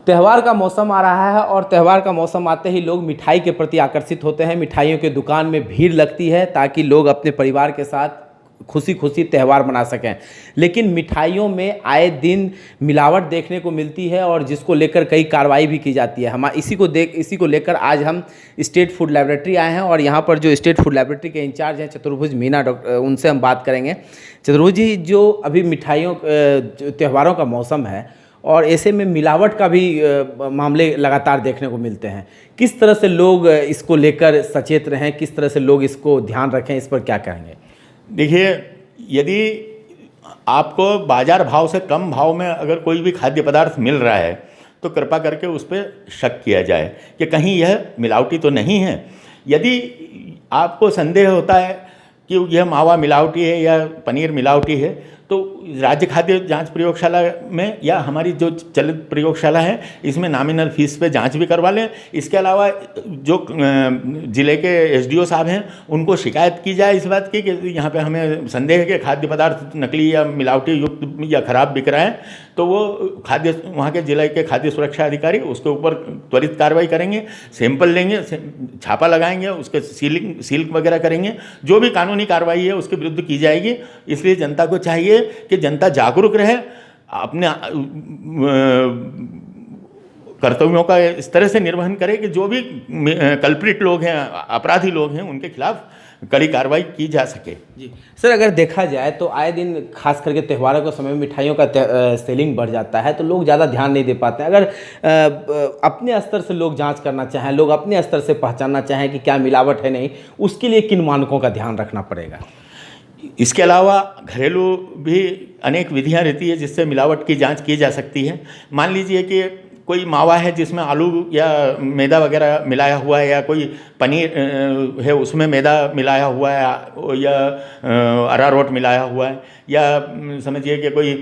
त्यौहार का मौसम आ रहा है और त्यौहार का मौसम आते ही लोग मिठाई के प्रति आकर्षित होते हैं। मिठाइयों के दुकान में भीड़ लगती है ताकि लोग अपने परिवार के साथ खुशी खुशी त्यौहार मना सकें। लेकिन मिठाइयों में आए दिन मिलावट देखने को मिलती है और जिसको लेकर कई कार्रवाई भी की जाती है। हम इसी को लेकर आज हम स्टेट फूड लैबोरेटरी आए हैं और यहाँ पर जो स्टेट फूड लैबोरेटरी के इंचार्ज हैं चतुर्भुज मीना डॉक्टर, उनसे हम बात करेंगे। चतुर्भुज जी, जो अभी मिठाइयों त्यौहारों का मौसम है और ऐसे में मिलावट का भी मामले लगातार देखने को मिलते हैं, किस तरह से लोग इसको लेकर सचेत रहें, किस तरह से लोग इसको ध्यान रखें, इस पर क्या कहेंगे? देखिए, यदि आपको बाजार भाव से कम भाव में अगर कोई भी खाद्य पदार्थ मिल रहा है तो कृपा करके उस पर शक किया जाए कि कहीं यह मिलावटी तो नहीं है। यदि आपको संदेह होता है कि यह मावा मिलावटी है या पनीर मिलावटी है तो राज्य खाद्य जांच प्रयोगशाला में या हमारी जो चलित प्रयोगशाला है इसमें नॉमिनल फीस पे जांच भी करवा लें। इसके अलावा जो ज़िले के एसडीओ साहब हैं उनको शिकायत की जाए इस बात की कि यहाँ पे हमें संदेह है कि खाद्य पदार्थ नकली या मिलावटी युक्त या ख़राब बिक रहा है, तो वो वहाँ के ज़िले के खाद्य सुरक्षा अधिकारी उसके ऊपर त्वरित कार्रवाई करेंगे, सैंपल लेंगे, छापा लगाएंगे, उसके सील वगैरह करेंगे। जो भी कानूनी कार्रवाई है उसके विरुद्ध की जाएगी। इसलिए जनता को चाहिए कि जनता जागरूक रहे, अपने कर्तव्यों का इस तरह से निर्वहन करे कि जो भी कल्प्रिट लोग हैं, अपराधी लोग हैं, उनके खिलाफ कड़ी कार्रवाई की जा सके। जी सर, अगर देखा जाए तो आए दिन खास करके त्योहारों के समय में मिठाइयों का सेलिंग बढ़ जाता है तो लोग ज़्यादा ध्यान नहीं दे पाते हैं। अगर अपने स्तर से लोग जांच करना चाहें, लोग अपने स्तर से पहचानना चाहें कि क्या मिलावट है नहीं, उसके लिए किन मानकों का ध्यान रखना पड़ेगा? इसके अलावा घरेलू भी अनेक विधियां रहती है जिससे मिलावट की जांच की जा सकती है। मान लीजिए कि कोई मावा है जिसमें आलू या मैदा वगैरह मिलाया हुआ है, या कोई पनीर है उसमें मैदा मिलाया हुआ है या अरारोट मिलाया हुआ है, या समझिए कि कोई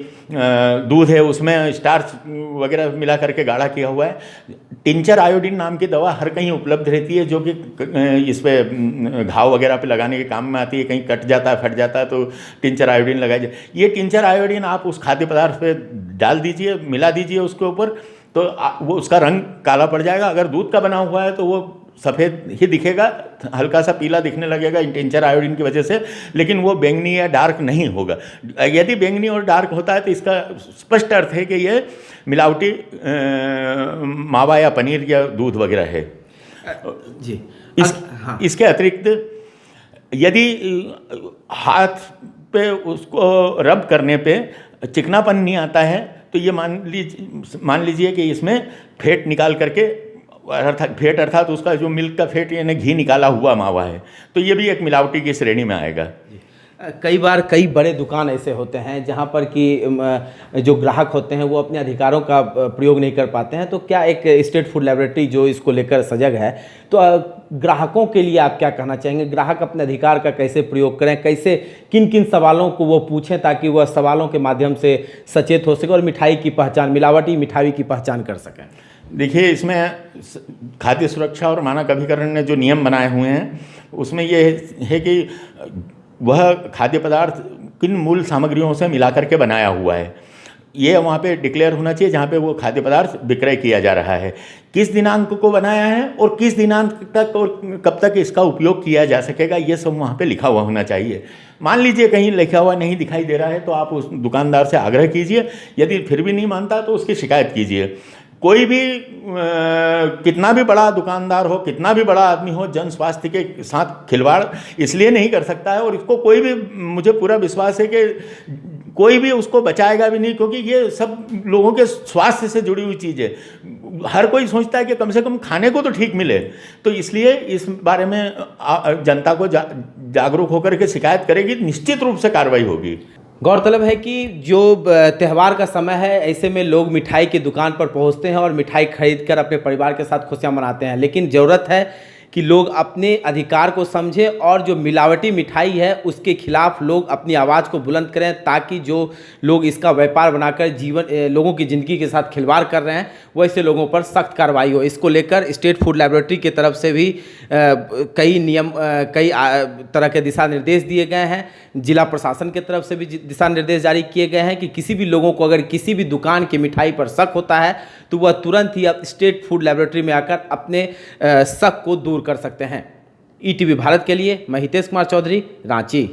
दूध है उसमें स्टार्च वगैरह मिला करके गाढ़ा किया हुआ है। टिंचर आयोडीन नाम की दवा हर कहीं उपलब्ध रहती है जो कि इस पर घाव वगैरह पे लगाने के काम में आती है। कहीं कट जाता है, फट जाता है तो टिंचर आयोडीन लगाई जाए। ये टिंचर आयोडीन आप उस खाद्य पदार्थ पे डाल दीजिए, मिला दीजिए उसके ऊपर, तो वो उसका रंग काला पड़ जाएगा। अगर दूध का बना हुआ है तो वो सफ़ेद ही दिखेगा, हल्का सा पीला दिखने लगेगा टिंचर आयोडीन की वजह से, लेकिन वो बैंगनी या डार्क नहीं होगा। यदि बैंगनी और डार्क होता है तो इसका स्पष्ट अर्थ है कि ये मिलावटी मावा या पनीर या दूध वगैरह है। जी हाँ। इसके अतिरिक्त यदि हाथ पे उसको रब करने पे चिकनापन नहीं आता है तो ये मान लीजिए कि इसमें फैट निकाल करके अर्थात उसका जो मिल्क का फैट यानी घी निकाला हुआ मावा है, तो ये भी एक मिलावटी की श्रेणी में आएगा। कई बार कई बड़े दुकान ऐसे होते हैं जहां पर कि जो ग्राहक होते हैं वो अपने अधिकारों का प्रयोग नहीं कर पाते हैं, तो क्या एक स्टेट फूड लैबोरेटरी जो इसको लेकर सजग है, तो ग्राहकों के लिए आप क्या कहना चाहेंगे? ग्राहक अपने अधिकार का कैसे प्रयोग करें, कैसे किन किन सवालों को वो पूछें ताकि वह सवालों के माध्यम से सचेत हो सके और मिठाई की पहचान, मिलावटी मिठाई की पहचान कर सकें? देखिए, इसमें खाद्य सुरक्षा और मानक अभिकरण ने जो नियम बनाए हुए हैं उसमें ये है कि वह खाद्य पदार्थ किन मूल सामग्रियों से मिलाकर के बनाया हुआ है, ये वहाँ पे डिक्लेयर होना चाहिए जहाँ पे वो खाद्य पदार्थ विक्रय किया जा रहा है, किस दिनांक को बनाया है और किस दिनांक तक और कब तक इसका उपयोग किया जा सकेगा, ये सब वहाँ पे लिखा हुआ होना चाहिए। मान लीजिए कहीं लिखा हुआ नहीं दिखाई दे रहा है तो आप उस दुकानदार से आग्रह कीजिए, यदि फिर भी नहीं मानता तो उसकी शिकायत कीजिए। कोई भी कितना भी बड़ा दुकानदार हो, कितना भी बड़ा आदमी हो, जन स्वास्थ्य के साथ खिलवाड़ इसलिए नहीं कर सकता है और इसको कोई भी, मुझे पूरा विश्वास है कि कोई भी उसको बचाएगा भी नहीं, क्योंकि ये सब लोगों के स्वास्थ्य से जुड़ी हुई चीज़ है। हर कोई सोचता है कि कम से कम खाने को तो ठीक मिले, तो इसलिए इस बारे में जनता को जागरूक होकर के शिकायत करेगी, निश्चित रूप से कार्रवाई होगी। गौरतलब है कि जो त्यौहार का समय है ऐसे में लोग मिठाई की दुकान पर पहुंचते हैं और मिठाई खरीदकर अपने परिवार के साथ खुशियां मनाते हैं, लेकिन ज़रूरत है कि लोग अपने अधिकार को समझें और जो मिलावटी मिठाई है उसके खिलाफ लोग अपनी आवाज़ को बुलंद करें, ताकि जो लोग इसका व्यापार बनाकर लोगों की ज़िंदगी के साथ खिलवाड़ कर रहे हैं वैसे लोगों पर सख्त कार्रवाई हो। इसको लेकर स्टेट फूड लैबोरेटरी की तरफ से भी कई तरह के दिशा निर्देश दिए गए हैं। जिला प्रशासन की तरफ से भी दिशा निर्देश जारी किए गए हैं कि किसी भी लोगों को अगर किसी भी दुकान की मिठाई पर शक होता है तो वह तुरंत ही अब स्टेट फूड लैबोरेटरी में आकर अपने शक को दूर कर सकते हैं। ईटीवी भारत के लिए मैं हितेश कुमार चौधरी, रांची।